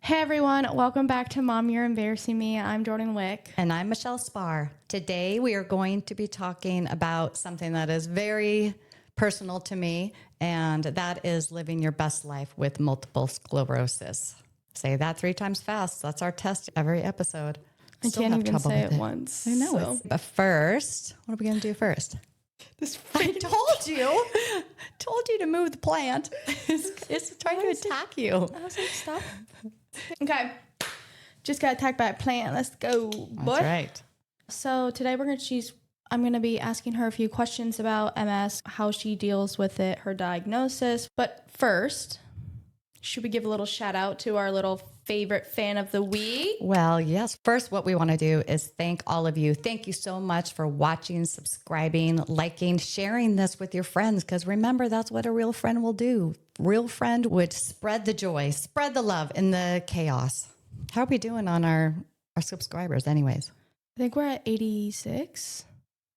Hey everyone, welcome back to Mom, You're Embarrassing Me. I'm Jordan Wick. And I'm Michele Spahr. Today we are going to be talking about something that is very personal to me, and that is living your best life with multiple sclerosis. Say that 3 times fast. That's our test every episode. I can't even say it once. I know. But first, what are we going to do first? I told you to move the plant. It's trying to attack you. I was like, stop. Okay. Just got attacked by a plant. Let's go, boy. That's right. So today I'm going to be asking her a few questions about MS, how she deals with it, her diagnosis. But first, should we give a little shout out to our little favorite fan of the week? Well, yes. First, what we want to do is thank all of you. Thank you so much for watching, subscribing, liking, sharing this with your friends. Because remember, that's what a real friend will do. Real friend would spread the joy, spread the love in the chaos. How are we doing on our subscribers anyways? I think we're at 86.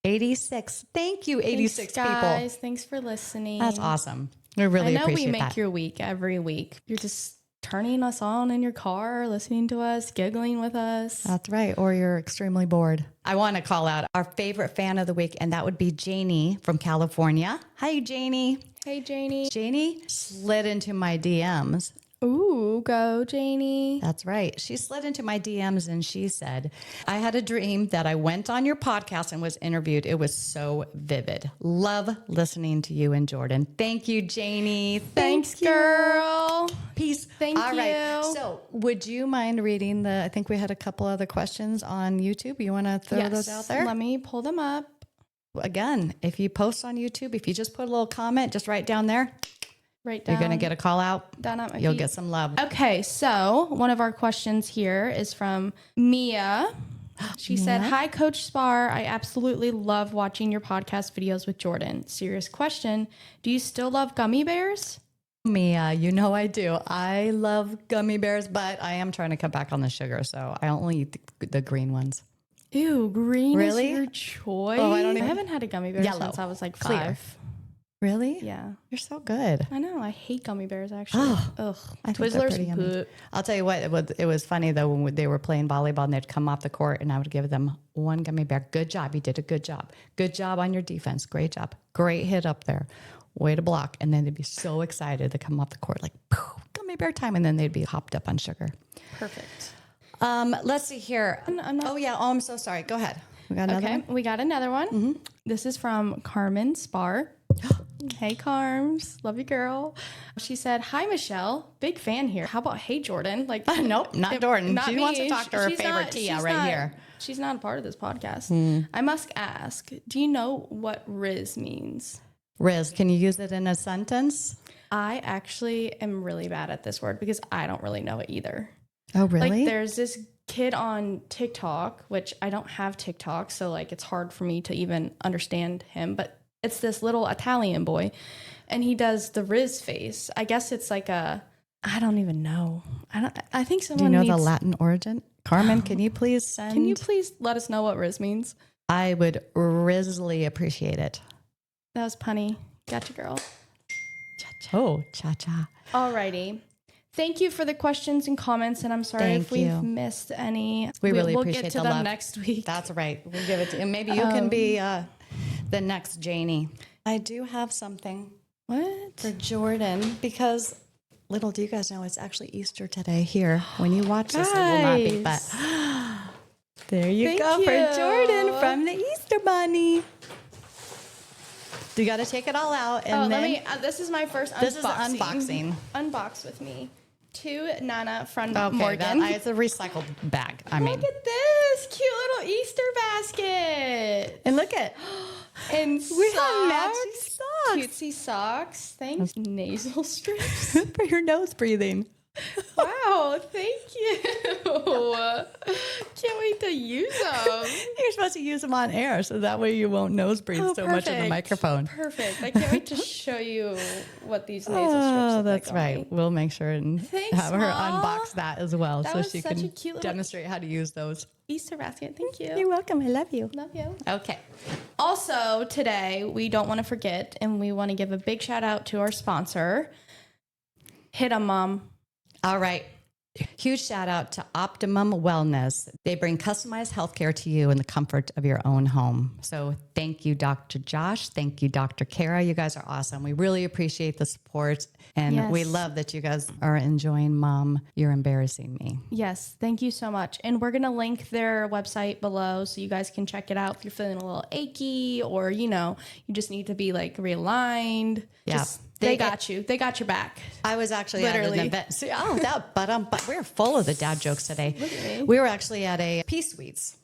86. Thank you, 86 Thanks, people. guys. Thanks for listening. That's awesome. We really appreciate that. I know we make your week every week. You're just turning us on in your car, listening to us, giggling with us. That's right. Or you're extremely bored. I want to call out our favorite fan of the week, and that would be Janie from California. Hi, Janie. Hey, Janie. Janie slid into my DMs. Ooh, go, Janie. That's right. She slid into my DMs and she said, I had a dream that I went on your podcast and was interviewed. It was so vivid. Love listening to you and Jordan. Thank you, Janie. Thanks, girl. Peace. Thank you. All right. So would you mind reading I think we had a couple other questions on YouTube. You want to throw those out there? Let me pull them up. Again, if you post on YouTube, if you just put a little comment, just right down there. Right down. You're going to get a call out. Down at my You'll feet. get some love. Okay, so one of our questions here is from Mia. She said, hi, Coach Spahr. I absolutely love watching your podcast videos with Jordan. Serious question. Do you still love gummy bears? Mia, you know I do. I love gummy bears, but I am trying to cut back on the sugar, so I only eat the green ones. Ew, green Really? is your choice? Oh, I haven't had a gummy bear Yellow. since I was like 5. Clear. Really? Yeah. You're so good. I know. I hate gummy bears, actually. Ugh. I think they're pretty yummy. Twizzlers. I'll tell you what, it was funny though when they were playing volleyball and they'd come off the court and I would give them one gummy bear. Good job. You did a good job. Good job on your defense. Great job. Great hit up there. Way to block. And then they'd be so excited to come off the court like, poof, gummy bear time. And then they'd be hopped up on sugar. Perfect. Let's see here. I'm so sorry. Go ahead. We got another one? We got another one. Mm-hmm. This is from Carmen Spahr. Hey, Carms. Love you, girl. She said, hi, Michele. Big fan here. How about, hey, Jordan? Like, nope, not Jordan. Not she me. wants to talk to her favorite Tia right here. She's not a part of this podcast. I must ask, do you know what Riz means? Riz, can you use it in a sentence? I actually am really bad at this word because I don't really know it either. Oh, really? Like, there's this kid on TikTok, which I don't have TikTok, so like it's hard for me to even understand him, but it's this little Italian boy and he does the Riz face. I guess it's like I don't even know. I think someone Do you know the Latin origin? Carmen, can you please let us know what Riz means? I would Rizly appreciate it. That was punny. Gotcha, girl. Cha-cha. Oh, cha-cha. Alrighty. Thank you for the questions and comments, and I'm sorry if we've missed any. We really appreciate We'll get to them next week. That's right. We'll give it to you. Maybe you can be the next Janie. I do have something. What? For Jordan, because little do you guys know, it's actually Easter today here. When you watch this, it will not be, but there you go for Jordan from the Easter Bunny. You got to take it all out. And then this is my first unboxing. This is unboxing. Unbox with me. To Nana from Okay, Morgan. It's a recycled bag. Look at this cute little Easter basket. And look at and we have matching socks. Cutesy socks. Thanks. Nasal strips. For your nose breathing. Wow, thank you. Can't wait to use them. You're supposed to use them on air, so that way you won't nose breathe so much in the microphone. Perfect. I can't wait to show you what these nasal strips look like. That's right. We'll make sure and have her unbox that as well, that so was she such can a cute demonstrate how to use those. Easter basket. Thank you. You're welcome. I love you. Love you. Okay. Also, today, we don't want to forget, and we want to give a big shout out to our sponsor. Hit 'em, Mom. All right. Huge shout out to Optimum Wellness. They bring customized healthcare to you in the comfort of your own home. So thank you, Dr. Josh. Thank you, Dr. Kara. You guys are awesome. We really appreciate the support. And we love that you guys are enjoying Mom, You're Embarrassing Me. Yes, thank you so much. And we're going to link their website below so you guys can check it out if you're feeling a little achy or, you just need to be like realigned. Yeah. They got you. They got your back. I was actually at an event. See, but we're full of the dad jokes today. We were actually at a Peace Suites.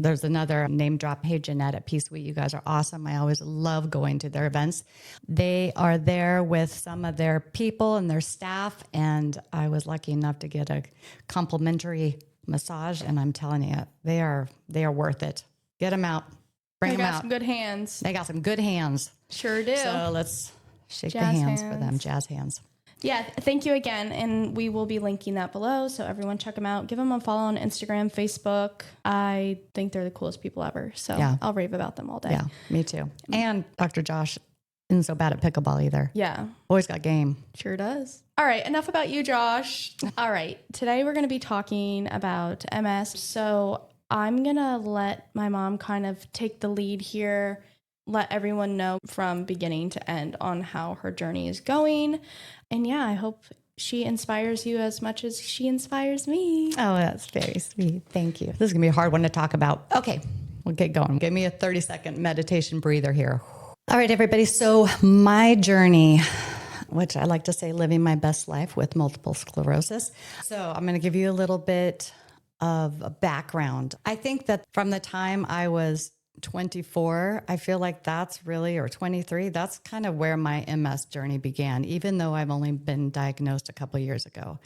There's another name drop. Hey, Jeanette at Peace Suite. You guys are awesome. I always love going to their events. They are there with some of their people and their staff. And I was lucky enough to get a complimentary massage. And I'm telling you, they are worth it. Get them out. Bring them out. They got some good hands. They got some good hands. Sure do. So let's shake the Jazz hands hands for them. Jazz hands. Yeah, thank you again. And we will be linking that below. So everyone check them out. Give them a follow on Instagram, Facebook. I think they're the coolest people ever. So I'll rave about them all day. Yeah, me too. And Dr. Josh isn't so bad at pickleball either. Yeah. Always got game. Sure does. All right. Enough about you, Josh. All right. Today we're going to be talking about MS. So I'm going to let my mom kind of take the lead here. Let everyone know from beginning to end on how her journey is going. And yeah, I hope she inspires you as much as she inspires me. Oh, that's very sweet. Thank you. This is going to be a hard one to talk about. Okay, we'll get going. Give me a 30-second meditation breather here. All right, everybody. So my journey, which I like to say living my best life with multiple sclerosis. So I'm going to give you a little bit of a background. I think that from the time I was 24, I feel like that's really, or 23, that's kind of where my MS journey began, even though I've only been diagnosed a couple of years ago.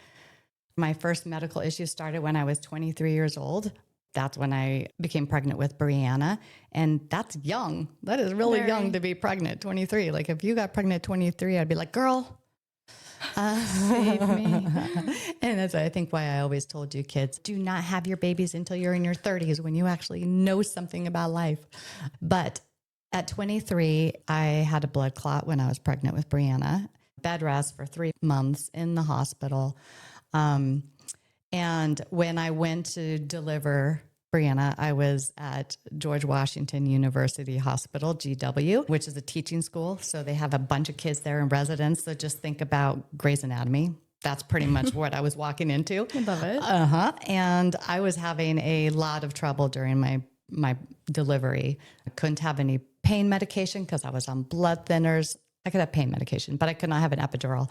My first medical issue started when I was 23 years old. That's when I became pregnant with Brianna. And that's young. That is really young to be pregnant, 23. Like if you got pregnant at 23, I'd be like, girl, save me. And that's, I think, why I always told you kids, do not have your babies until you're in your 30s when you actually know something about life. But at 23, I had a blood clot when I was pregnant with Brianna, bed rest for 3 months in the hospital. And when I went to deliver Brianna, I was at George Washington University Hospital, GW, which is a teaching school. So they have a bunch of kids there in residence. So just think about Grey's Anatomy. That's pretty much what I was walking into. I love it. And I was having a lot of trouble during my delivery. I couldn't have any pain medication because I was on blood thinners. I could have pain medication, but I could not have an epidural.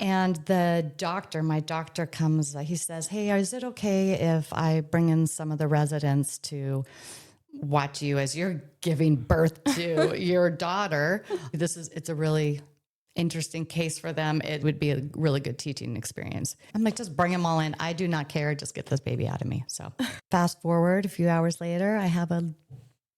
And my doctor comes, he says, hey, is it okay if I bring in some of the residents to watch you as you're giving birth to your daughter? It's a really interesting case for them. It would be a really good teaching experience. I'm like, just bring them all in. I do not care. Just get this baby out of me. So fast forward a few hours later, I have a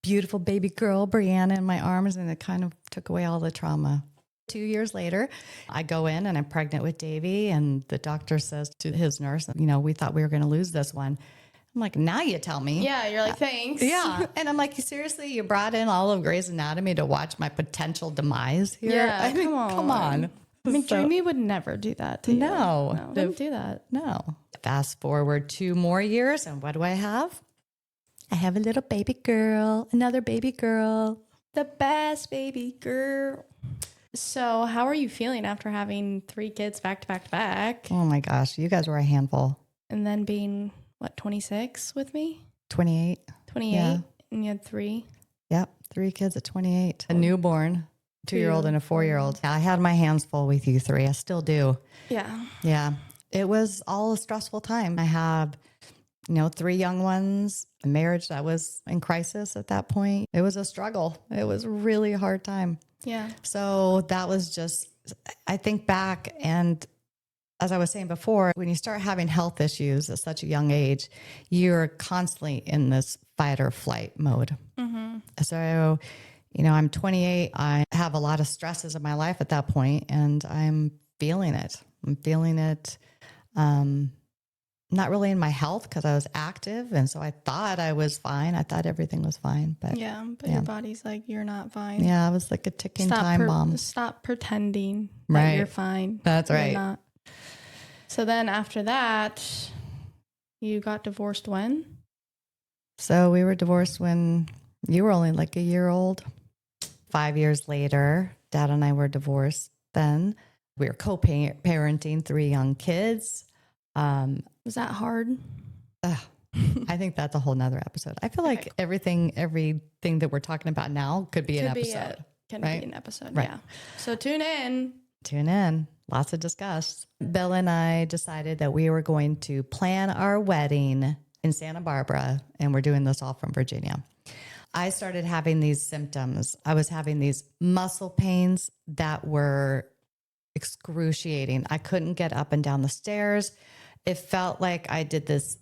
beautiful baby girl, Brianna, in my arms, and it kind of took away all the trauma. 2 years later, I go in and I'm pregnant with Davy, and the doctor says to his nurse, we thought we were going to lose this one. I'm like, now you tell me. Yeah, you're like, thanks. Yeah. And I'm like, seriously, you brought in all of Grey's Anatomy to watch my potential demise here? Yeah, I mean, come on. I mean, Dreamy would never do that to you. No. Wouldn't do that. No. Fast forward 2 more years, and what do I have? I have a little baby girl, another baby girl. The best baby girl. So how are you feeling after having 3 kids back to back to back? Oh my gosh, you guys were a handful. And then being, 26 with me? 28. 28? Yeah. And you had 3? Yep, 3 kids at 28. A newborn, 2-year-old and a 4-year-old. I had my hands full with you 3. I still do. Yeah. Yeah. It was all a stressful time. I have, 3 young ones, a marriage that was in crisis at that point. It was a struggle. It was really a hard time. Yeah. So that was just, I think back, and as I was saying before, when you start having health issues at such a young age, you're constantly in this fight or flight mode. Mm-hmm. So, I'm 28. I have a lot of stresses in my life at that point, and I'm feeling it. I'm feeling it. Not really in my health because I was active. And so I thought I was fine. I thought everything was fine. But your body's like, you're not fine. Yeah, I was like a ticking time bomb. Stop pretending that you're fine. That's right. You're not. So then after that, you got divorced when? So we were divorced when you were only like a year old. 5 years later, Dad and I were divorced then. We were co-parenting 3 young kids. Was that hard? I think that's a whole nother episode. I feel like everything that we're talking about now could be an episode. Can right? be an episode, Right. yeah. So tune in. Tune in. Lots to discuss. Bill and I decided that we were going to plan our wedding in Santa Barbara, and we're doing this all from Virginia. I started having these symptoms. I was having these muscle pains that were excruciating. I couldn't get up and down the stairs. It felt like I did this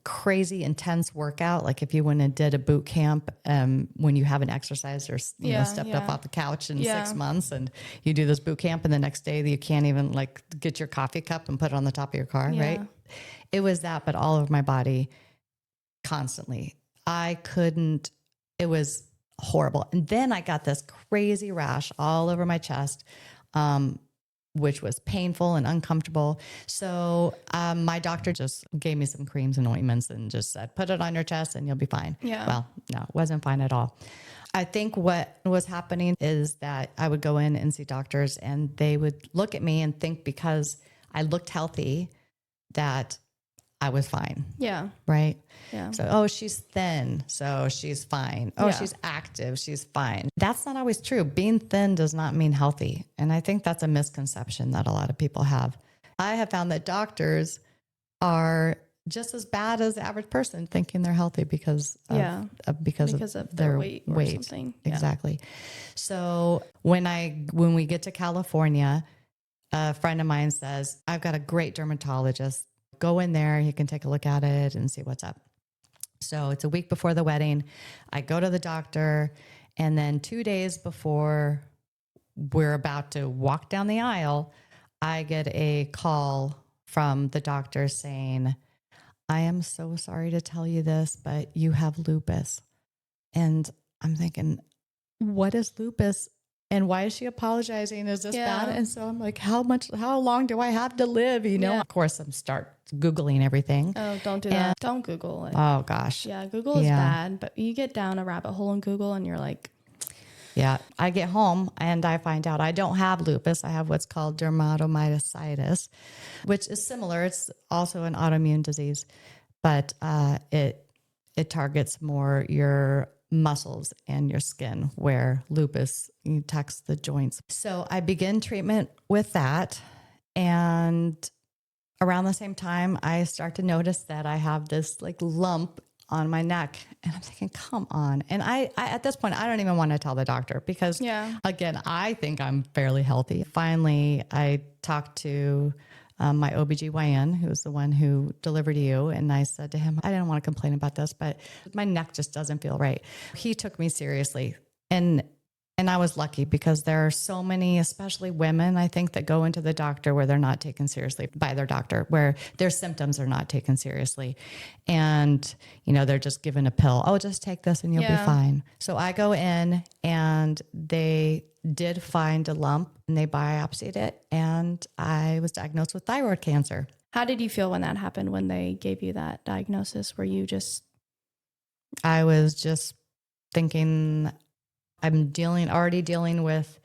crazy intense workout. Like if you went and did a boot camp, when you haven't exercised or stepped up off the couch in 6 months, and you do this boot camp, and the next day you can't even like get your coffee cup and put it on the top of your car, right? It was that, but all over my body constantly. I couldn't, it was horrible. And then I got this crazy rash all over my chest, which was painful and uncomfortable. So my doctor just gave me some creams and ointments and just said, put it on your chest and you'll be fine. Yeah. Well, no, it wasn't fine at all. I think what was happening is that I would go in and see doctors, and they would look at me and think because I looked healthy that I was fine. Yeah. Right. Yeah. So, oh, she's thin, so she's fine. Oh, she's active, she's fine. That's not always true. Being thin does not mean healthy. And I think that's a misconception that a lot of people have. I have found that doctors are just as bad as the average person thinking they're healthy because of their weight or something. Yeah. Exactly. So when we get to California, a friend of mine says, I've got a great dermatologist. Go in there. He can take a look at it and see what's up. So it's a week before the wedding. I go to the doctor, and then 2 days before we're about to walk down the aisle, I get a call from the doctor saying, I am so sorry to tell you this, but you have lupus. And I'm thinking, what is lupus? And why is she apologizing? Is this bad? And so I'm like, how long do I have to live? Of course, I'm start Googling everything. Oh, don't do that. Don't Google it. Oh gosh. Yeah. Google is bad, but you get down a rabbit hole in Google and you're like, yeah, I get home and I find out I don't have lupus. I have what's called dermatomyositis, which is similar. It's also an autoimmune disease, but it targets more your muscles and your skin, where lupus attacks the joints. So I begin treatment with that. And around the same time, I start to notice that I have this like lump on my neck, and I'm thinking, come on. And I at this point, I don't even want to tell the doctor because again, I think I'm fairly healthy. Finally, I talked to my OBGYN, who was the one who delivered you. And I said to him, I didn't want to complain about this, but my neck just doesn't feel right. He took me seriously. And I was lucky because there are so many, especially women, I think, that go into the doctor where they're not taken seriously by their doctor, where their symptoms are not taken seriously. And, they're just given a pill. Oh, just take this and you'll be fine. So I go in, and they did find a lump, and they biopsied it, and I was diagnosed with thyroid cancer. how did you feel when that happened, when they gave you that diagnosis? Were you just... I was just thinking, I'm already dealing with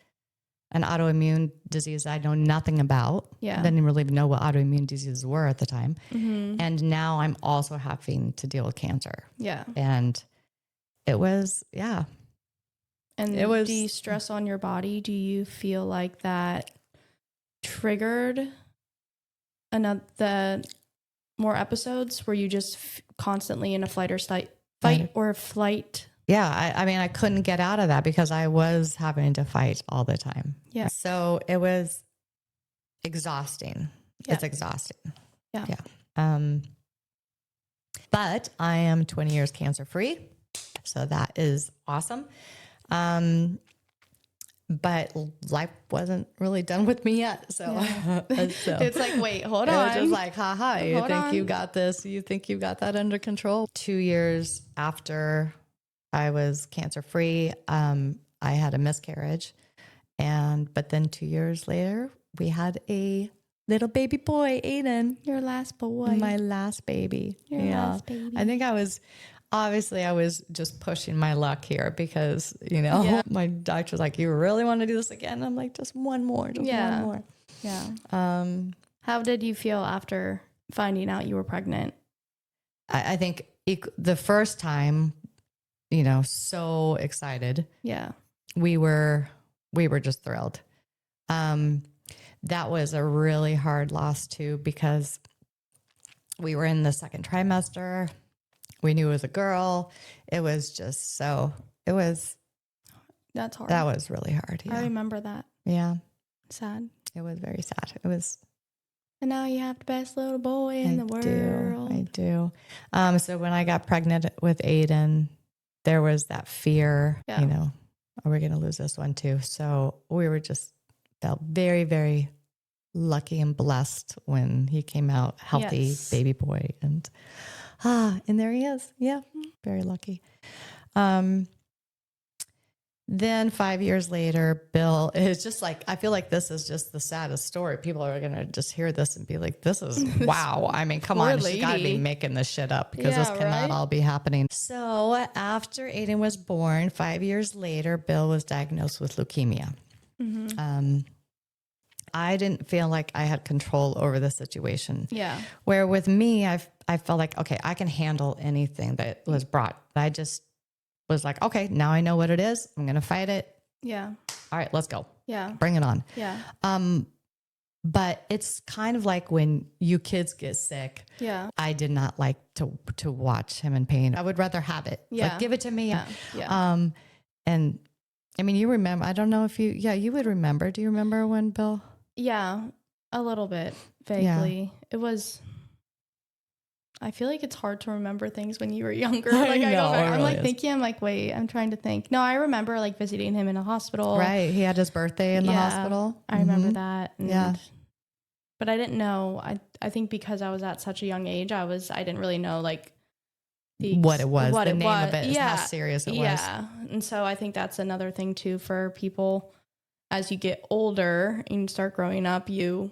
an autoimmune disease I know nothing about. Yeah. I didn't really know what autoimmune diseases were at the time. Mm-hmm. And now I'm also having to deal with cancer. Yeah. And it was, And it was the stress on your body, do you feel like that triggered the more episodes? Were you just constantly in a fight or flight? Yeah. I mean, I couldn't get out of that because I was having to fight all the time. Yeah. So it was exhausting. Yeah. It's exhausting. Yeah. Yeah. But I am 20 years cancer free. So that is awesome. But life wasn't really done with me yet. So, so it's like, wait, hold on. It was just like, haha, you think you got this. You think you got that under control. 2 years after I was cancer free, I had a miscarriage. But then 2 years later, we had a little baby boy, Aiden. Your last boy. My last baby. Your last baby. I think I was just pushing my luck here because, my doctor was like, you really want to do this again? I'm like, just one more, one more. Yeah. How did you feel after finding out you were pregnant? I think the first time, so excited. Yeah. We were just thrilled. That was a really hard loss too, because we were in the second trimester. We knew it was a girl. It was just that's hard. That was really hard. Yeah. I remember that. Yeah. Sad. It was very sad. It was. And now you have the best little boy in the world. I do. So when I got pregnant with Aiden, there was that fear, are we going to lose this one too? So we felt very, very lucky and blessed when he came out healthy, baby boy. And there he is. Yeah. Very lucky. Then 5 years later, Bill is just like, I feel like this is just the saddest story. People are going to just hear this and be like, this is wow. I mean, come on, she's got to be making this shit up because this cannot all be happening. So after Aiden was born, 5 years later, Bill was diagnosed with leukemia. Mm-hmm. I didn't feel like I had control over the situation. Yeah. Where with me, I felt like, okay, I can handle anything that was brought. I just was like, okay, now I know what it is. I'm going to fight it. Yeah. All right, let's go. Yeah. Bring it on. Yeah. But it's kind of like when you kids get sick. Yeah. I did not like to watch him in pain. I would rather have it. Yeah. Like, give it to me. Yeah. Yeah. And I mean, you remember, I don't know if you would remember. Do you remember when Bill? Yeah, a little bit vaguely. Yeah. It was, I feel like it's hard to remember things when you were younger. Like I'm like thinking, I'm like, wait, I'm trying to think. No, I remember like visiting him in a hospital. Right. He had his birthday in the hospital. I remember that. And, but I didn't know. I think because I was at such a young age, I didn't really know like what it was, the name of it, how serious it was. Yeah. And so I think that's another thing too for people as you get older and start growing up, you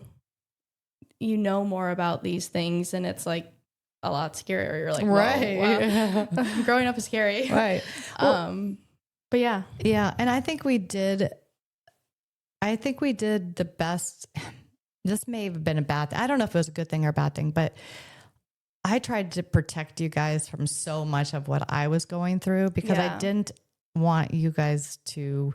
know more about these things and it's like a lot scarier. You're like, right. Wow. Growing up is scary. Right. But yeah. Yeah. And I think we did the best. This may have been a bad thing. I don't know if it was a good thing or a bad thing, but I tried to protect you guys from so much of what I was going through because I didn't want you guys to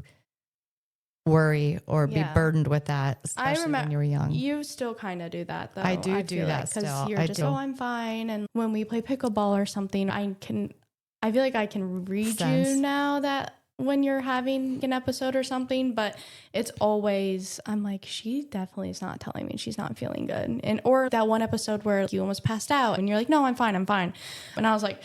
worry or be burdened with that, especially when you were young. You still kind of do that though. I do that still. Because you're just, I'm fine. And when we play pickleball or something, I feel like I can read you now that when you're having an episode or something, but it's always, I'm like, she definitely is not telling me she's not feeling good. And, or that one episode where you almost passed out and you're like, no, I'm fine. And I was like,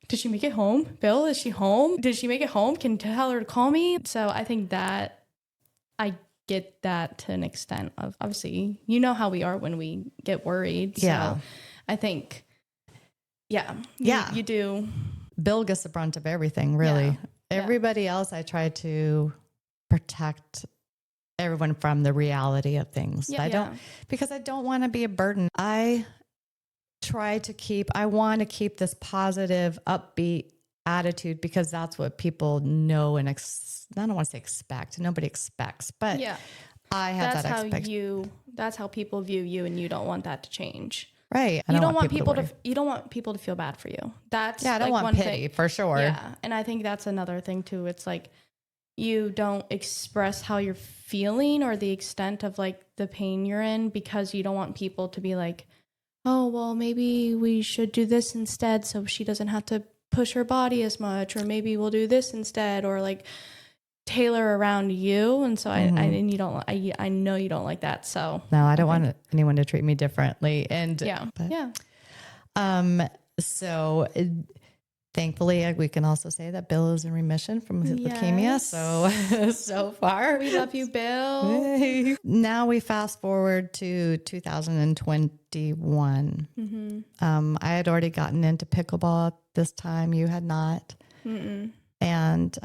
did she make it home? Bill, is she home? Did she make it home? Can you tell her to call me? So I think that I get that to an extent of, obviously, you know how we are when we get worried. Yeah. So I think, you do. Bill gets the brunt of everything, really. Yeah. Everybody else, I try to protect everyone from the reality of things. Yeah, because I don't want to be a burden. I want to keep this positive, upbeat attitude because that's what people know and I don't want to say expect. Nobody expects, but I have that expectation. That's how people view you, and you don't want that to change. Right. You don't want people to feel bad for you. That's I don't want pity for sure. Yeah. And I think that's another thing too. It's like you don't express how you're feeling or the extent of like the pain you're in because you don't want people to be like, oh, well, maybe we should do this instead so she doesn't have to push her body as much, or maybe we'll do this instead, or like tailor around you. And so I know you don't like that. So no, I don't want anyone to treat me differently. And so thankfully we can also say that Bill is in remission from his leukemia. So far we love you, Bill. Now we fast forward to 2021. Mm-hmm. I had already gotten into pickleball at this time. You had not. Mm-mm. And,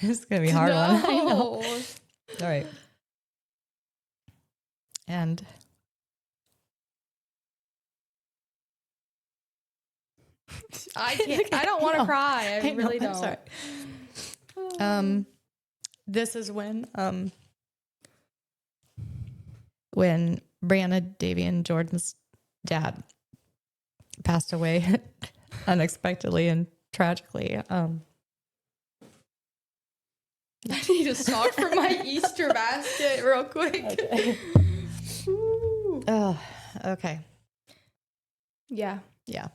it's going to be a hard one. I know. All right. And I can't. I don't want to cry. I really don't. I'm sorry. This is when Brianna, Davy, and Jordan's dad passed away unexpectedly and tragically. I need a sock for my Easter basket real quick. Okay. Oh, okay. Yeah. Yeah.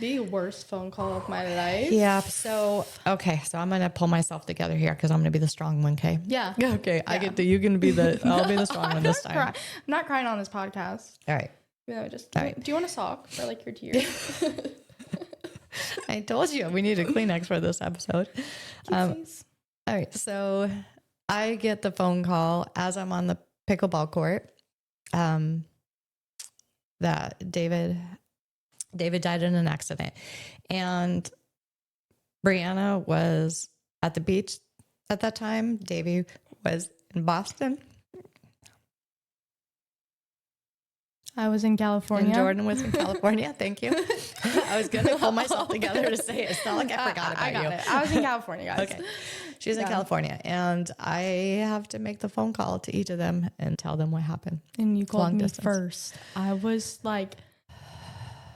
The worst phone call of my life. Yeah. So, okay. So I'm going to pull myself together here because I'm going to be the strong one. Okay. Yeah. Okay. Yeah. You can be I'll be the strong one this time. I'm not crying on this podcast. All right. No, do you want a sock for like your tears? I told you we need a Kleenex for this episode. All right. So I get the phone call as I'm on the pickleball court that David died in an accident. And Brianna was at the beach at that time. Davey was in Boston. I was in California. And Jordan was in California. Thank you. I was going to pull myself together to say it. It's not like I forgot about you. I was in California, guys. Okay. She's in California. And I have to make the phone call to each of them and tell them what happened. And you called me first. I was like,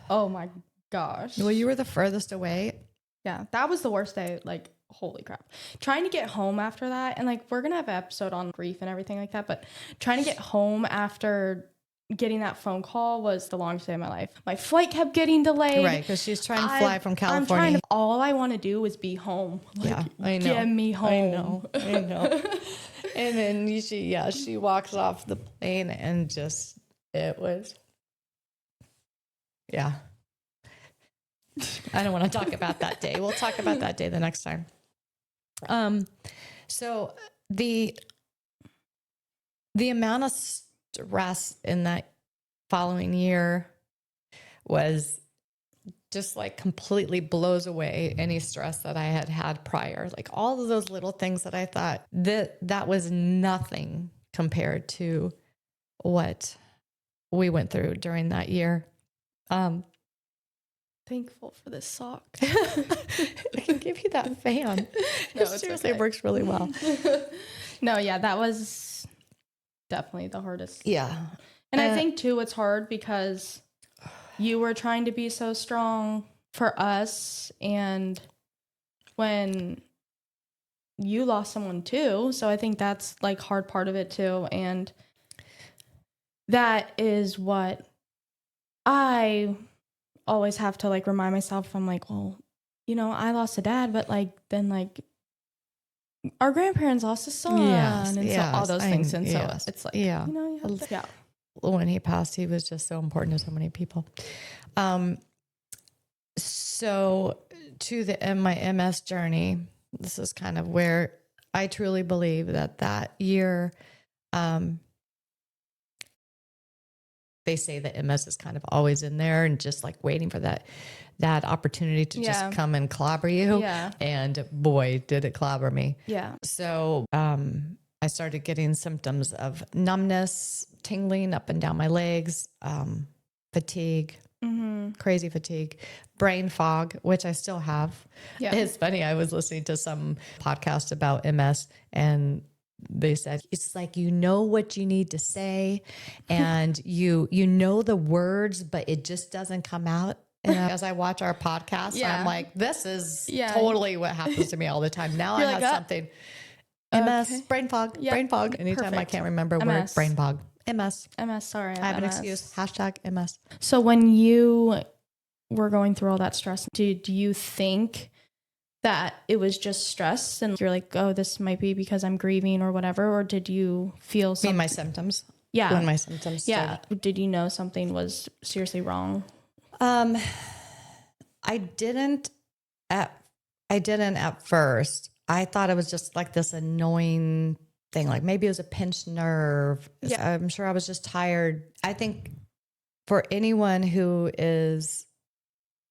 oh my gosh. Well, you were the furthest away. Yeah, that was the worst day. Like, holy crap. Trying to get home after that. And like, we're going to have an episode on grief and everything like that. But trying to get home after getting that phone call was the longest day of my life. My flight kept getting delayed. Right, because she's trying to fly from California. All I want to do is be home. Like, yeah, I know. Get me home. I know. And then she walks off the plane and it was, yeah. I don't want to talk about that day. We'll talk about that day the next time. So the amount of stress in that following year was just like completely blows away any stress that I had had prior. Like all of those little things that I thought that was nothing compared to what we went through during that year. Thankful for this sock. I can give you that fan. No, it seriously works really well. No, yeah, that was definitely the hardest. Yeah. And I think too, it's hard because you were trying to be so strong for us. And when you lost someone too. So I think that's like hard part of it too. And that is what I always have to like remind myself. I'm like, well, you know, I lost a dad, but like then like our grandparents lost a son, and so all those things. And so it's like, you know, you have to, when he passed, he was just so important to so many people. So to my MS journey, this is kind of where I truly believe that year, they say that MS is kind of always in there and just like waiting for that opportunity to just come and clobber you. Yeah. And boy, did it clobber me. Yeah. So I started getting symptoms of numbness, tingling up and down my legs, fatigue, crazy fatigue, brain fog, which I still have. Yeah. It's funny. I was listening to some podcast about MS and they said, it's like, you know what you need to say and you know the words, but it just doesn't come out. And as I watch our podcast, I'm like, this is totally what happens to me all the time. Now I have something. MS, brain fog, brain fog. Anytime I can't remember word, brain fog. MS. Sorry. I have an excuse. #MS. So when you were going through all that stress, did you think that it was just stress and you're like, oh, this might be because I'm grieving or whatever? Or did you feel something? My symptoms? Yeah. When my symptoms started. Yeah. Did you know something was seriously wrong? I didn't at first. I thought it was just like this annoying thing. Like maybe it was a pinched nerve. Yeah. I'm sure I was just tired. I think for anyone who is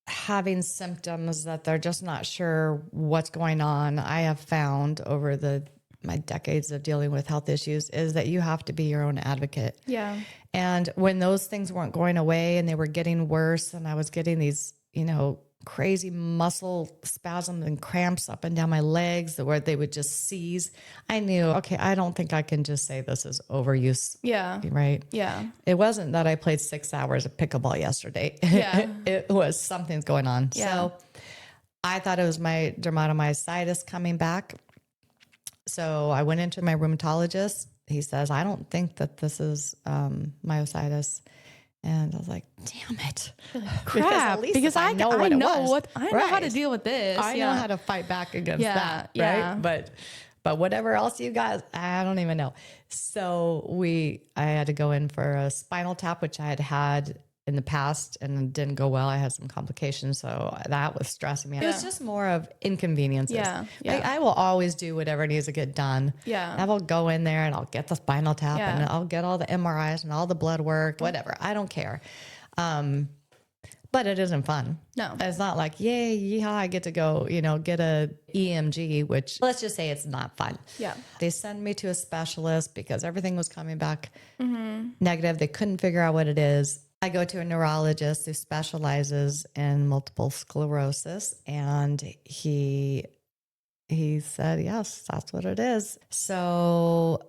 having symptoms that they're just not sure what's going on, I have found over the my decades of dealing with health issues is that you have to be your own advocate. Yeah. And when those things weren't going away and they were getting worse and I was getting these, crazy muscle spasms and cramps up and down my legs where they would just seize, I knew, okay, I don't think I can just say this is overuse. Yeah. Right? Yeah. It wasn't that I played 6 hours of pickleball yesterday. Yeah. It was something's going on. Yeah. So I thought it was my dermatomyositis coming back. So I went into my rheumatologist. He says, I don't think that this is myositis. And I was like, damn it. Crap. Because I know how to deal with this. I know how to fight back against that. Yeah. Right. But whatever else you guys, I don't even know. So I had to go in for a spinal tap, which I had in the past and it didn't go well. I had some complications. So that was stressing me out. It was just more of inconveniences. Yeah. I will always do whatever needs to get done. Yeah. I will go in there and I'll get the spinal tap and I'll get all the MRIs and all the blood work, whatever. I don't care. But it isn't fun. No. It's not like, yay, yeehaw, I get to go, get a EMG, which let's just say it's not fun. Yeah. They send me to a specialist because everything was coming back negative. They couldn't figure out what it is. I go to a neurologist who specializes in multiple sclerosis, and he said, yes, that's what it is. So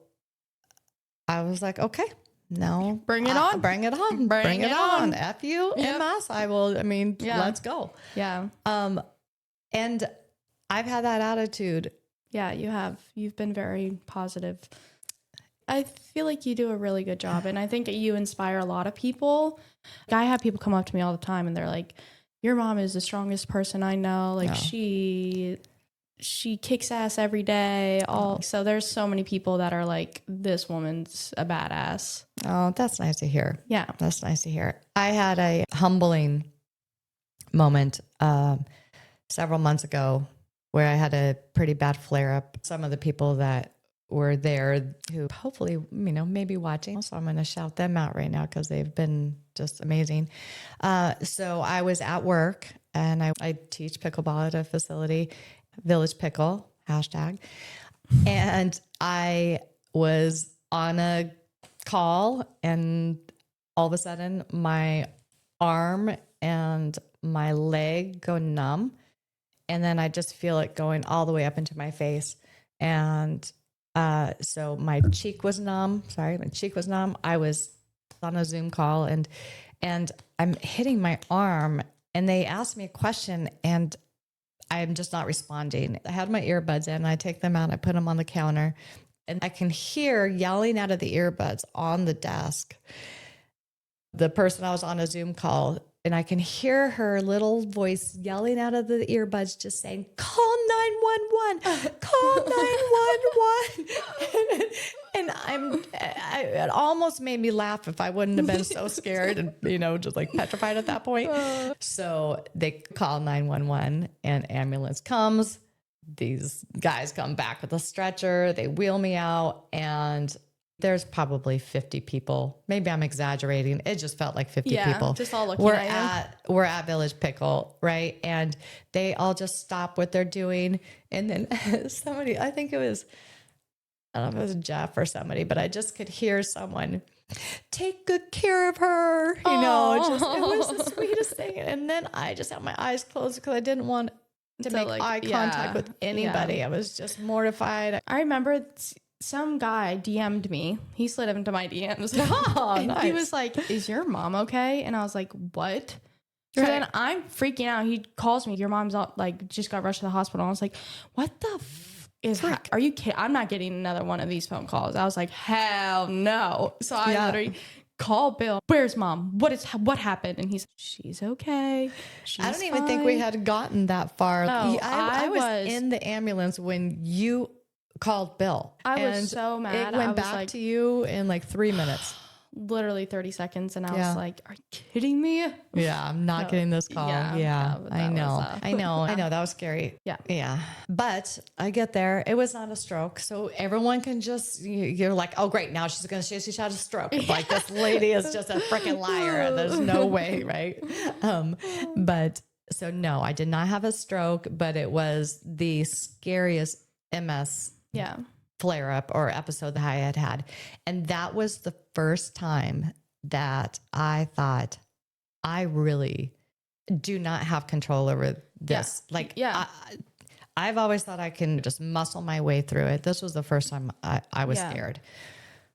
I was like, okay, no, bring it on. Bring it on. Bring it on. F you, MS. Let's go. Yeah. And I've had that attitude. Yeah, you have. You've been very positive. I feel like you do a really good job, and I think you inspire a lot of people. I have people come up to me all the time, and they're like, your mom is the strongest person I know. Like, she kicks ass every day. So there's so many people that are like, this woman's a badass. Oh, that's nice to hear. Yeah. That's nice to hear. I had a humbling moment several months ago where I had a pretty bad flare up. Some of the people that were there who hopefully, maybe watching. So I'm going to shout them out right now because they've been just amazing. So I was at work and I teach pickleball at a facility, Village Pickle, #. And I was on a call and all of a sudden my arm and my leg go numb. And then I just feel it going all the way up into my face. And so my cheek was numb. I was on a Zoom call and I'm hitting my arm and they asked me a question and I'm just not responding. I had my earbuds in, I take them out, I put them on the counter and I can hear yelling out of the earbuds on the desk. The person I was on a Zoom call and I can hear her little voice yelling out of the earbuds, just saying, call 911, call 911. And it almost made me laugh if I wouldn't have been so scared and, just like petrified at that point. So they call 911 and ambulance comes. These guys come back with a stretcher. They wheel me out and there's probably 50 people. Maybe I'm exaggerating. It just felt like 50 people. Just all looking at you. We're at Village Pickle, right? And they all just stop what they're doing. And then somebody, I don't know if it was Jeff or somebody, but I just could hear someone, take good care of her. It was the sweetest thing. And then I just had my eyes closed because I didn't want to make eye contact with anybody. Yeah. I was just mortified. I remember some guy DM'd me. He slid into my DMs. Oh, and nice. He was like, is your mom okay? And I was like, what? So then I'm freaking out. He calls me, your mom's just got rushed to the hospital. I was like, what the are you kidding? I'm not getting another one of these phone calls. I was like, hell no. So I literally call Bill. Where's mom? What happened? And he's, she's okay. I don't even think we had gotten that far. No, I was in the ambulance when you called Bill. I was so mad. It went back to you in like 3 minutes. Literally 30 seconds. And I was like, are you kidding me? Yeah, I'm not getting this call. Yeah, I know. I know. That was scary. Yeah. Yeah. But I get there. It was not a stroke. So everyone can just, you're like, oh, great. Now she's had a stroke. Like this lady is just a freaking liar. There's no way. Right. But so no, I did not have a stroke, but it was the scariest MS flare up or episode that I had had. And that was the first time that I thought, I really do not have control over this. I've always thought I can just muscle my way through it. This was the first time I was scared.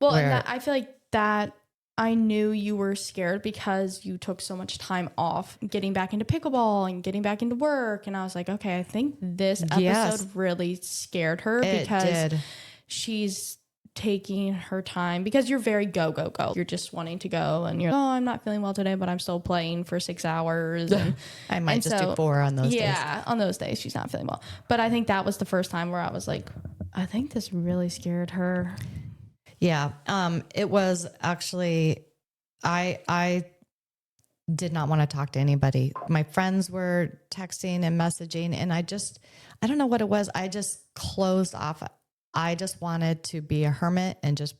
Well, and I feel like that I knew you were scared because you took so much time off getting back into pickleball and getting back into work. And I was like, okay, I think this episode really scared her because she's taking her time, because you're very go. You're just wanting to go, and you're, oh, I'm not feeling well today, but I'm still playing for 6 hours. And I might just do 4 on those days. Yeah, on those days she's not feeling well. But I think that was the first time where I was like, I think this really scared her. Yeah. It was actually, I did not want to talk to anybody. My friends were texting and messaging, and I don't know what it was. I just closed off. I just wanted to be a hermit and just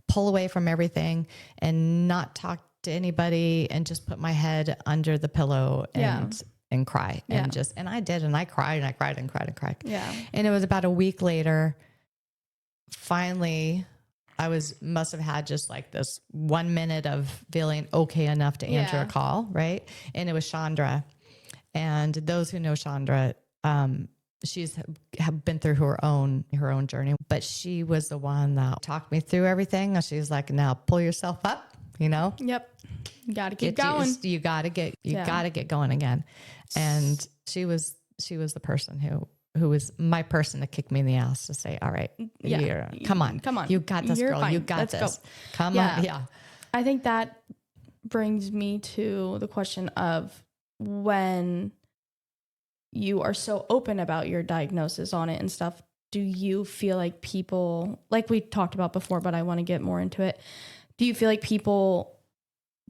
pull away from everything and not talk to anybody and just put my head under the pillow and cry and I did. And I cried and I cried and cried and cried. Yeah. And it was about a week later, finally, must have had just like this 1 minute of feeling okay enough to answer a call. Right. And it was Chandra. And those who know Chandra, she's been through her own journey, but she was the one that talked me through everything. She's like, now pull yourself up, Yep. You got to keep going. You got to get going again. And she was the person who was my person to kick me in the ass to say, all right, come on. You got this, girl. Fine. You got this. Go. Come on. Yeah. I think that brings me to the question of when you are so open about your diagnosis on it and stuff, do you feel like people, like we talked about before, but I want to get more into it. Do you feel like people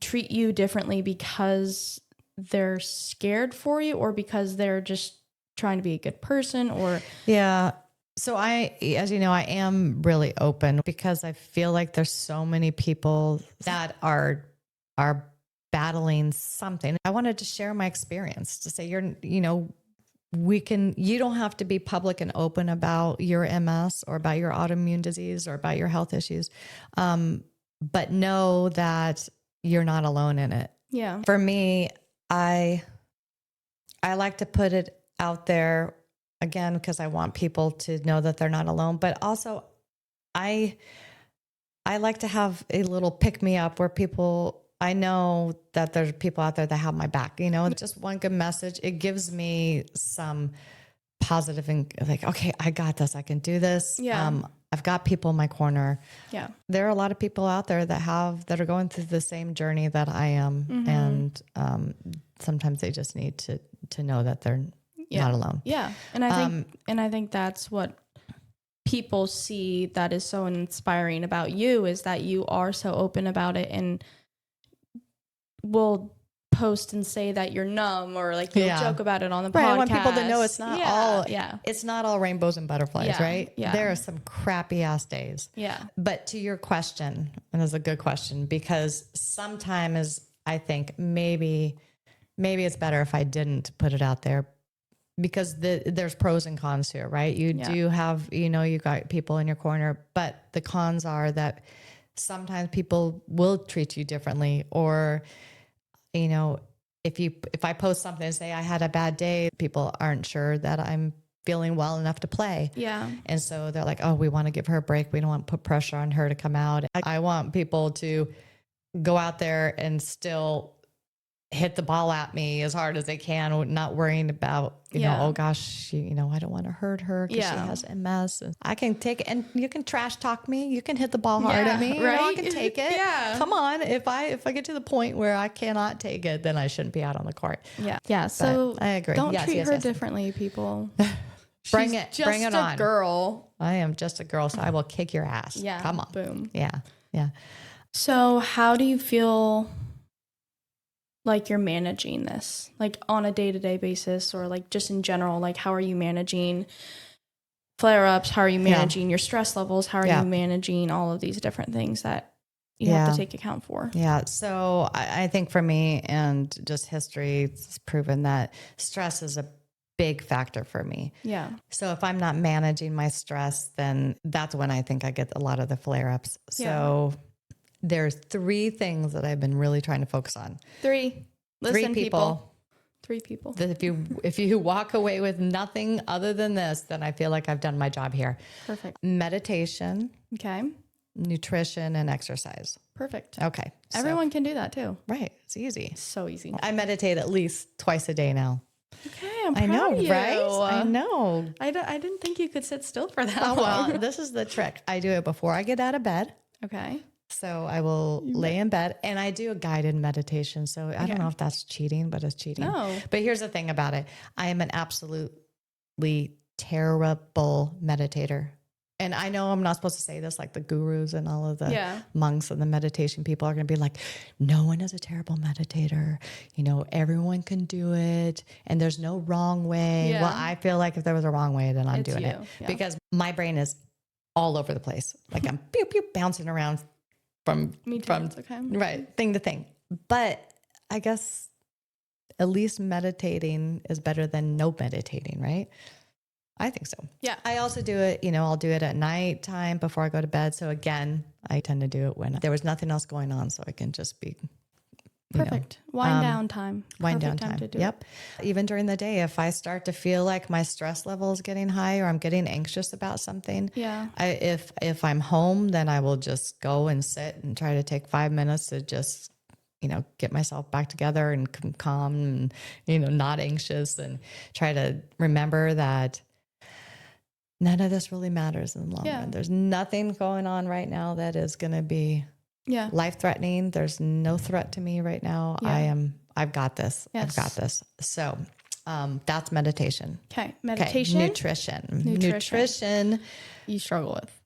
treat you differently because they're scared for you, or because they're just trying to be a good person? Or so as you know, I am really open because I feel like there's so many people that are battling something. I wanted to share my experience to say, you don't have to be public and open about your MS or about your autoimmune disease or about your health issues. But know that you're not alone in it. Yeah. For me, I like to put it out there again, because I want people to know that they're not alone, but also I like to have a little pick me up where I know that there's people out there that have my back, just one good message. It gives me some positive and like, okay, I got this. I can do this. Yeah. I've got people in my corner. Yeah. There are a lot of people out there that are going through the same journey that I am. Mm-hmm. And, sometimes they just need to know that they're not alone. Yeah. And I think that's what people see that is so inspiring about you, is that you are so open about it and will post and say that you're numb, or like you'll joke about it on the podcast. I want people to know it's not all rainbows and butterflies, right? Yeah. There are some crappy ass days. Yeah. But to your question, and it's a good question, because sometimes I think maybe it's better if I didn't put it out there, because there's pros and cons here, right? You do have, you got people in your corner, but the cons are that sometimes people will treat you differently, or, if I post something and say I had a bad day, people aren't sure that I'm feeling well enough to play. Yeah. And so they're like, oh, we want to give her a break. We don't want to put pressure on her to come out. I want people to go out there and still hit the ball at me as hard as they can, not worrying about, oh gosh, I don't want to hurt her because she has MS. And I can take it, and you can trash talk me. You can hit the ball hard at me. Right? I can take it. Yeah. Come on. If I get to the point where I cannot take it, then I shouldn't be out on the court. Yeah. Yeah. So but I agree. Don't treat her differently, people. Bring it on. Just a girl. I am just a girl, so I will kick your ass. Yeah. Come on. Boom. Yeah. Yeah. So how do you feel like you're managing this, like on a day-to-day basis, or like just in general? Like, how are you managing flare-ups? How are you managing your stress levels? How are you managing all of these different things that you have to take account for? Yeah. So I think for me, and just history has proven that stress is a big factor for me. Yeah. So if I'm not managing my stress, then that's when I think I get a lot of the flare-ups. So there's 3 things that I've been really trying to focus on. 3. Listen, 3 people. 3 people. That if you walk away with nothing other than this, then I feel like I've done my job here. Perfect. Meditation, Okay. nutrition, and exercise. Perfect. Okay. Everyone can do that too. Right. It's easy. So easy. I meditate at least twice a day now. Okay, I'm proud of you. Right? I know. I didn't think you could sit still for that Oh, long. well, this is the trick. I do it before I get out of bed. Okay. So I will lay in bed and I do a guided meditation. So I don't know if that's cheating, but it's cheating. No. But here's the thing about it. I am an absolutely terrible meditator. And I know I'm not supposed to say this, like the gurus and all of the monks and the meditation people are going to be like, no one is a terrible meditator. You know, everyone can do it and there's no wrong way. Yeah. Well, I feel like if there was a wrong way, then I'm doing it because my brain is all over the place. Like I'm pew, pew, bouncing around from thing to thing. But I guess at least meditating is better than no meditating, right? I think so. Yeah. I also do it, I'll do it at night time before I go to bed. So again, I tend to do it when there was nothing else going on. So I can just be perfect. Wind down time. Wind down Perfect time. to do Yep. Even during the day, if I start to feel like my stress level is getting high or I'm getting anxious about something, if I'm home, then I will just go and sit and try to take 5 minutes to just get myself back together and calm and, not anxious and try to remember that none of this really matters in the long run. There's nothing going on right now that is going to be life-threatening. There's no threat to me right now. I've got this. Yes. I've got this. So that's meditation. Okay. Meditation. Nutrition. You struggle with.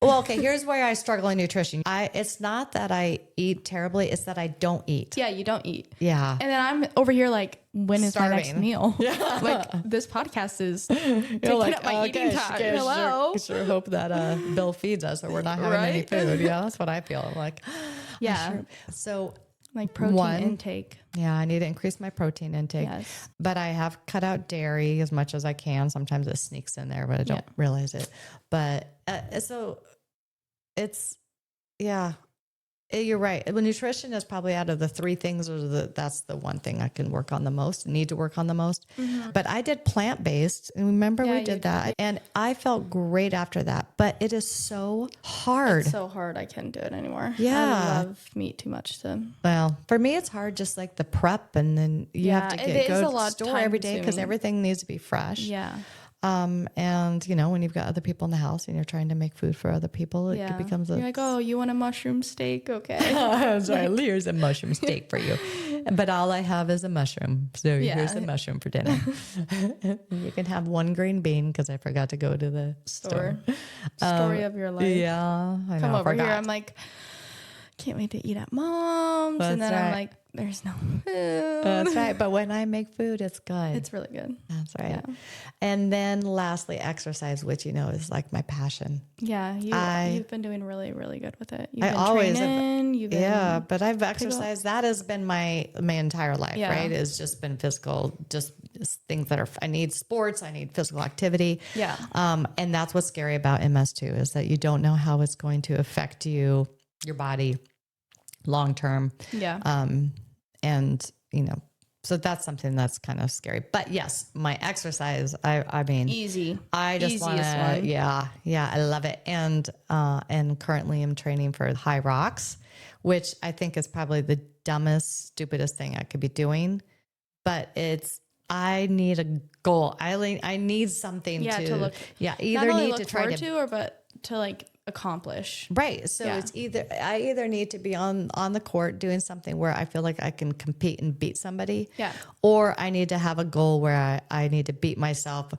Well, okay, here's where I struggle in nutrition. It's not that I eat terribly, it's that I don't eat. Yeah, you don't eat. Yeah. And then I'm over here like, when is my next Starving. meal? Yeah. Like this podcast is taking up my eating time. Hello. Sure hope that Bill feeds us or we're not having any food. Yeah, that's what I feel. I'm like, yeah. So like protein intake. Yeah, I need to increase my protein intake. Yes. But I have cut out dairy as much as I can. Sometimes it sneaks in there, but I don't realize it. But so it's, you're right. Well, nutrition is probably out of the 3 things, that's the one thing I can work on the most, need to work on the most. Mm-hmm. But I did plant-based. And remember we did that. And I felt great after that. But it is so hard. It's so hard. I can't do it anymore. Yeah. I love meat too much to. Well, for me, it's hard just like the prep. And then you have to go to the store every day because everything needs to be fresh. Yeah. And when you've got other people in the house and you're trying to make food for other people, it becomes you're like, oh, you want a mushroom steak? Okay. Sorry, here's a mushroom steak for you. But all I have is a mushroom. So here's a mushroom for dinner. You can have 1 green bean because I forgot to go to the store. Story of your life. Yeah. I Come over here. I'm like, can't wait to eat at mom's. And then I'm like, there's no food. That's right. But when I make food, it's good. It's really good. That's right. Yeah. And then lastly, exercise, which, is like my passion. Yeah. You've been doing really, really good with it. You've been always training. But I've exercised. That has been my entire life, right? It's just been physical, just things that I need sports, I need physical activity. Yeah. And that's what's scary about MS too, is that you don't know how it's going to affect your body long-term. Yeah. So that's something that's kind of scary, but yes, my exercise, I mean, easy. I just want to, I love it. And currently I'm training for high rocks, which I think is probably the dumbest, stupidest thing I could be doing, but I need a goal. I need something to look, either need to try but to like accomplish. Right. So it's I either need to be on the court doing something where I feel like I can compete and beat somebody. Yeah. Or I need to have a goal where I need to beat myself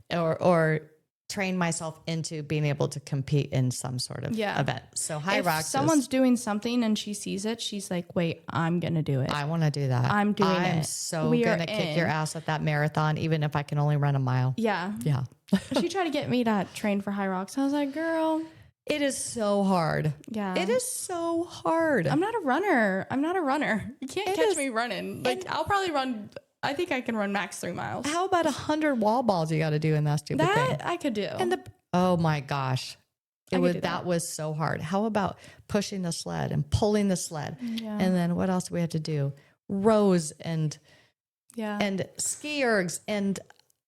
or train myself into being able to compete in some sort of event. So high rocks. If someone's doing something and she sees it, she's like, wait, I'm going to do it. I want to do that. I'm doing it. I'm so going to kick your ass at that marathon, even if I can only run a mile. Yeah. Yeah. She tried to get me to train for high rocks. I was like, girl, it is so hard. Yeah. It is so hard. I'm not a runner. You can't catch me running. Like I'll probably run I think I can run max 3 miles. How about 100 wall balls you got to do in that stupid thing? That I could do. And oh my gosh. That was so hard. How about pushing the sled and pulling the sled? Yeah. And then what else do we have to do? Rows and ski ergs and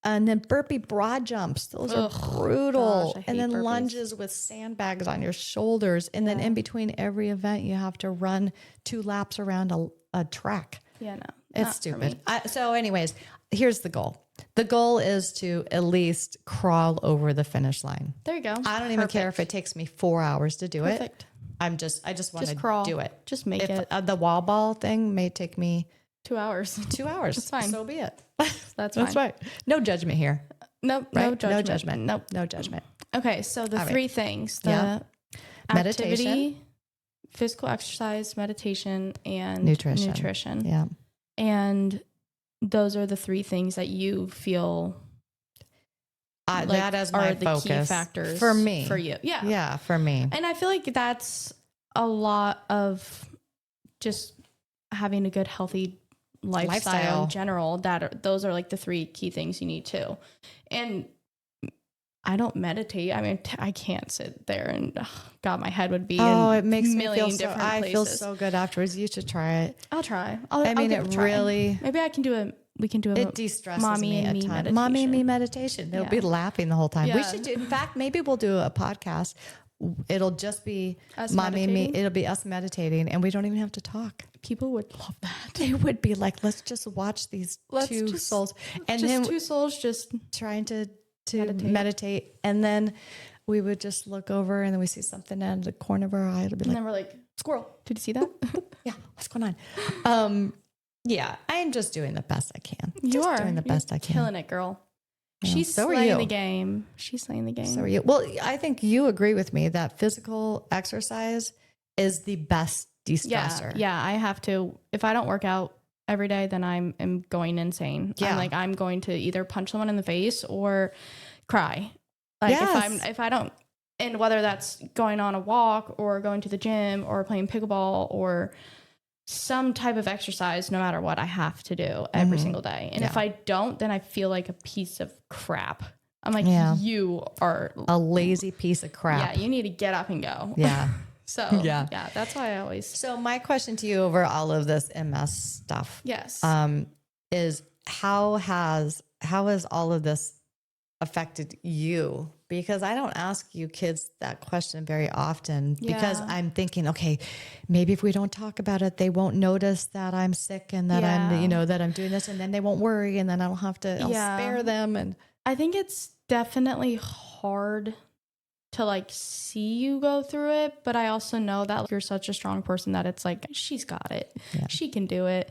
then burpee broad jumps. Those are brutal. Gosh, and then burpees. lunges with sandbags on your shoulders. And then in between every event, you have to run 2 laps around a track. Yeah, no. It's stupid. So anyways, here's the goal. The goal is to at least crawl over the finish line. There you go. I don't even care if it takes me 4 hours to do Perfect. it. I just want to crawl. do it. Just make it. The wall ball thing may take me 2 hours. 2 hours. That's fine. So be it. That's fine. That's right. No judgment here. Nope. Right? No judgment. No judgment. Nope. No judgment. Okay. So the 3 things, Yeah. Meditation. activity, physical exercise, meditation, and Nutrition. Yeah. And those are the 3 things that you feel that is my are the focus key factors for me. For you. Yeah. Yeah, for me. And I feel like that's a lot of just having a good, healthy lifestyle in general. Those are like the 3 key things you need too. And I don't meditate. I mean, I can't sit there and God, my head would be it makes me feel so. different I places. feel so good afterwards. You should try it. I'll try. I mean, I'll give it a try. really. Maybe I can do a. We can do a. It de-stresses mommy me and at me times. meditation. Mommy and me meditation. They'll be laughing the whole time. We Yeah. should do. In fact, maybe we'll do a podcast. It'll just be Us mommy and me. meditating? It'll be us meditating, and we don't even have to talk. People would love that. They would be like, "Let's just watch these two souls," and just then 2 souls just trying to meditate, and then we would just look over, and then we see something out of the corner of our eye. It'll be and like, then we're like, squirrel. Did you see that? "Yeah, what's going on?" Yeah, I am just doing the best I can. You are doing the best I can. Killing it, girl. Yeah, She's so are slaying you. the game. She's slaying the game. So are you. Well, I think you agree with me that physical exercise is the best de-stressor. Yeah, I have to. If I don't work out every day, then I'm going insane. Yeah. I'm going to either punch someone in the face or cry. Like if I don't, and whether that's going on a walk or going to the gym or playing pickleball or some type of exercise, no matter what, I have to do every single day. And if I don't, then I feel like a piece of crap. I'm like, you are a lazy piece of crap. Yeah, you need to get up and go. Yeah. So yeah, that's why I always. So my question to you over all of this MS stuff, is how has all of this affected you? Because I don't ask you kids that question very often because I'm thinking, okay, maybe if we don't talk about it, they won't notice that I'm sick and that that I'm doing this, and then they won't worry, and then I don't have to I'll spare them. And I think it's definitely hard to like see you go through it, but I also know that you're such a strong person that it's like, she's got it. Yeah. She can do it.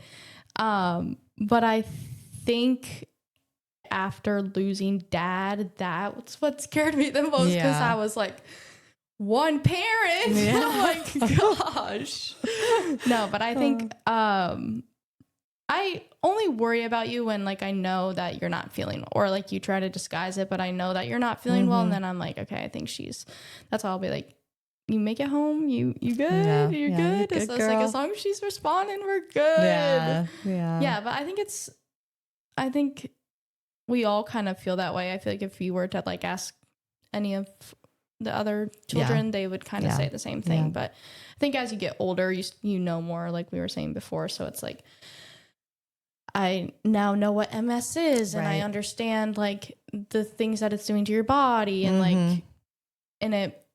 But I think after losing dad, that's what scared me the most, because I was like, one parent. I'm like, gosh. No, but I think I only worry about you when like I know that you're not feeling, or like you try to disguise it, but I know that you're not feeling well, and then I'm like, okay, I think that's all I'll be like, you make it home, you good, you're good. So it's like, as long as she's responding, we're good. Yeah. But I think we all kind of feel that way. I feel like if you were to like ask any of the other children, they would kind of say the same thing. But I think as you get older, you know more, like we were saying before. So it's like, I now know what MS is, and I understand like the things that it's doing to your body, and like, and it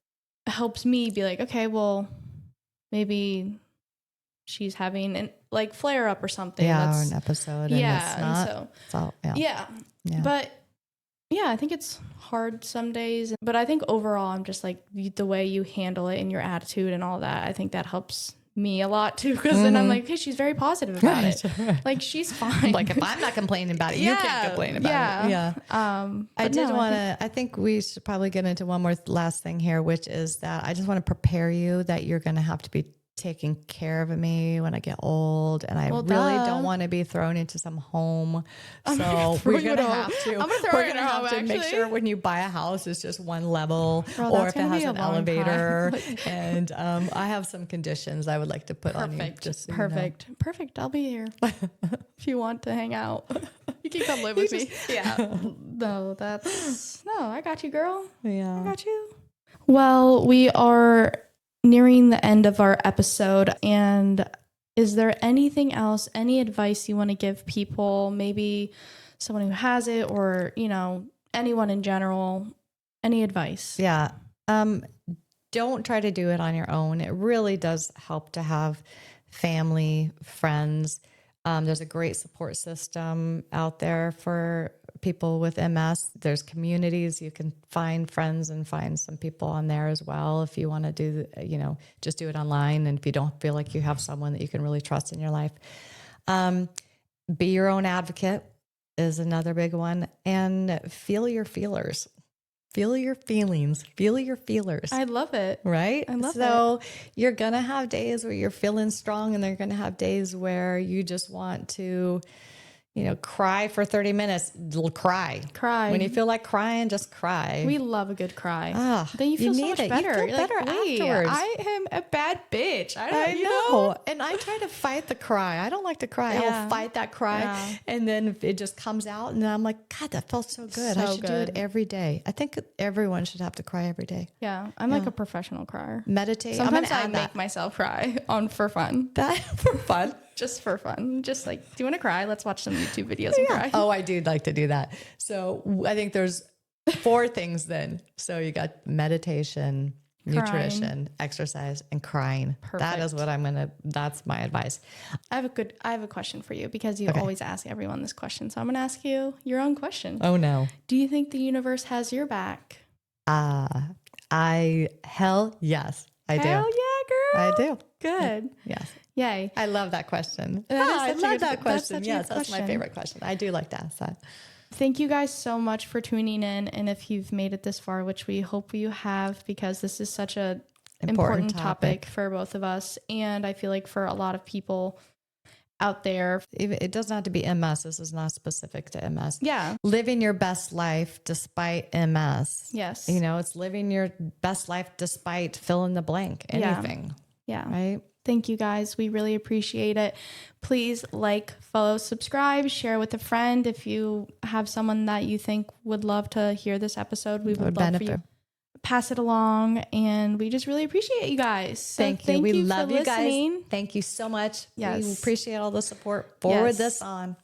helps me be like, okay, well, maybe she's having an like flare up or something. Or an episode. And it's not, But I think it's hard some days, but I think overall, I'm just like the way you handle it and your attitude and all that. I think that helps me a lot too, because then I'm like, hey, she's very positive about it. Like, she's fine. Like, if I'm not complaining about it, you can't complain about it. Yeah. I think we should probably get into one more last thing here, which is that I just want to prepare you that you're going to have to be taking care of me when I get old, and I Well, really duh. don't want to be thrown into some home. So we're gonna have to. I'm gonna throw We're it in gonna a have home, to make actually. sure when you buy a house, it's just one level, Girl, or that's if it gonna has be a an long elevator. time. And I have some conditions I would like to put on you. Just so Perfect. I'll be here if you want to hang out. You can come live with me. Yeah. No, I got you, girl. Yeah. I got you. Well, we are nearing the end of our episode, and is there anything else, any advice you want to give people, maybe someone who has it, or, anyone in general, any advice? Yeah. Don't try to do it on your own. It really does help to have family, friends. There's a great support system out there for people with MS. There's communities. You can find friends and find some people on there as well. If you want to do, just do it online. And if you don't feel like you have someone that you can really trust in your life, be your own advocate is another big one, and feel your feelers. Feel your feelings, feel your feelers. I love it. Right? I love it. So you're going to have days where you're feeling strong, and they're going to have days where you just want to, cry for 30 minutes. Cry. When you feel like crying, just cry. We love a good cry. You Then you feel so need much it. better. You feel You're like, better wait, afterwards. I am a bad bitch. I know. And I try to fight the cry. I don't like to cry. Yeah. I'll fight that cry. Yeah. And then it just comes out. And then I'm like, God, that felt so good. I So should do it good. every day. I think everyone should have to cry every day. Yeah, I'm like a professional crier. Meditate. Sometimes I'm I gonna make add myself cry for fun. that for fun. Just for fun. Just like, do you want to cry? Let's watch some YouTube videos and cry. Oh, I do like to do that. So I think there's 4 things then. So you got meditation, nutrition, exercise, and crying. That is what that's my advice. I have a question for you, because you always ask everyone this question. So I'm going to ask you your own question. Oh no. Do you think the universe has your back? Hell yes, I do. Hell yeah, girl. I do. Good. Yes. Yay. I love that question. That is I such a love good- that that's question. such a Yes, good that's my question. favorite question. I do like to ask that. Thank you guys so much for tuning in. And if you've made it this far, which we hope you have, because this is such a important topic for both of us. And I feel like for a lot of people out there. It doesn't have to be MS. This is not specific to MS. Yeah. Living your best life despite MS. Yes. It's living your best life despite fill in the blank, anything. Yeah. Right? Thank you guys. We really appreciate it. Please like, follow, subscribe, share with a friend. If you have someone that you think would love to hear this episode, we would love for you. Pass it along, and we just really appreciate you guys. So Thank you. We love for you guys. listening. Thank you so much. Yes. We appreciate all the support. Forward Yes. this on.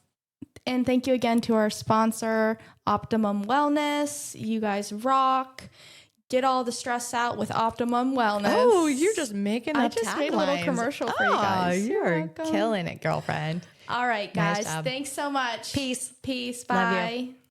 And thank you again to our sponsor, Optimum Wellness. You guys rock. Get all the stress out with Optimum Wellness. Oh, you're just making I up just made a little taglines. commercial for you guys. You're welcome. killing it, girlfriend. All right, Nice guys. job. Thanks so much. Peace. Peace. Love Bye. you.